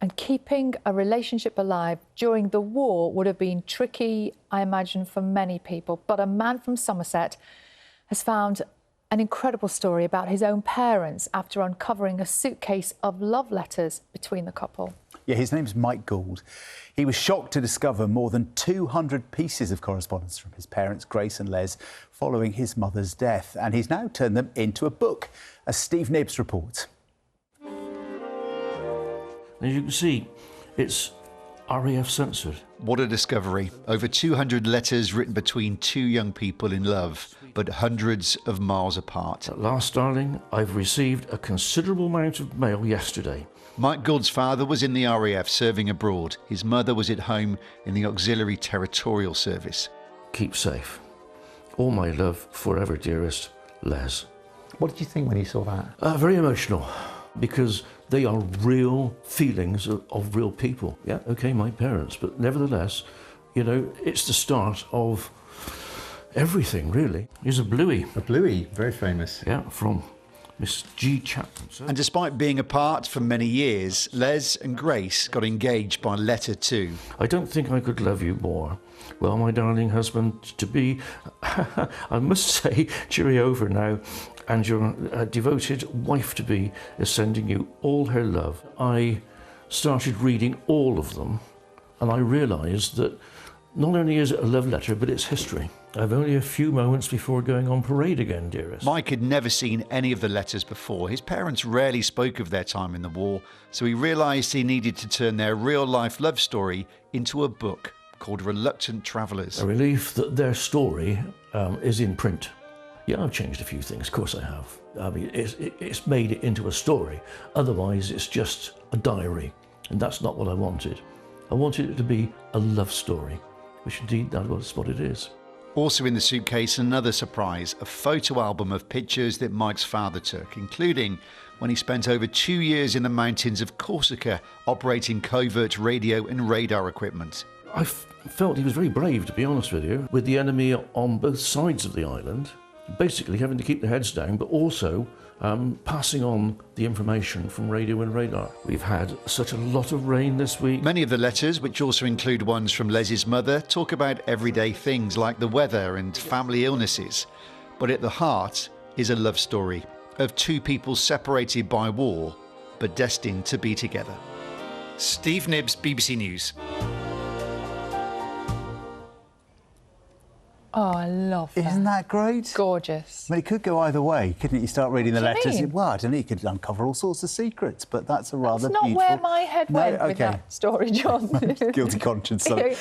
And keeping a relationship alive during the war would have been tricky, I imagine, for many people. But a man from Somerset has found an incredible story about his own parents after uncovering a suitcase of love letters between the couple. Yeah, his name's Mr Gould. He was shocked to discover more than 200 pieces of correspondence from his parents, Grace and Les, following his mother's death. And he's now turned them into a book, as Steve Nibbs reports. As you can see, it's RAF censored. What a discovery. Over 200 letters written between two young people in love, but hundreds of miles apart. At last, darling, I've received a considerable amount of mail yesterday. Mr Gould's father was in the RAF serving abroad. His mother was at home in the Auxiliary Territorial Service. Keep safe. All my love forever, dearest, Les. What did you think when you saw that? Very emotional, because they are real feelings of real people. Yeah, OK, my parents, but nevertheless, you know, it's the start of everything, really. He's a bluey. A bluey, very famous. Yeah, from Miss G. Chapman. And despite being apart for many years, Les and Grace got engaged by letter too. I don't think I could love you more. Well, my darling husband-to-be, I must say, cheerio for now, and your devoted wife-to-be is sending you all her love. I started reading all of them, and I realised that not only is it a love letter, but it's history. I've only a few moments before going on parade again, dearest. Mike had never seen any of the letters before. His parents rarely spoke of their time in the war, so he realised he needed to turn their real-life love story into a book called Reluctant Travellers. A relief that their story is in print. Yeah, I've changed a few things, of course I have. I mean, it's made it into a story. Otherwise, it's just a diary, and that's not what I wanted. I wanted it to be a love story, which indeed that's what it is. Also in the suitcase, another surprise, a photo album of pictures that Mike's father took, including when he spent over 2 years in the mountains of Corsica operating covert radio and radar equipment. I felt he was very brave, to be honest with you, with the enemy on both sides of the island, basically having to keep their heads down, but also passing on the information from radio and radar. We've had such a lot of rain this week. Many of the letters, which also include ones from Les's mother, talk about everyday things like the weather and family illnesses. But at the heart is a love story of two people separated by war, but destined to be together. Steve Nibbs, BBC News. Oh, I love that. Isn't that great? Gorgeous. I mean, it could go either way, couldn't it? You start reading the What do you letters. mean? Well, I don't know, you could uncover all sorts of secrets, but that's a rather That's not beautiful... where my head went with that story, John. Guilty conscience. So. Right.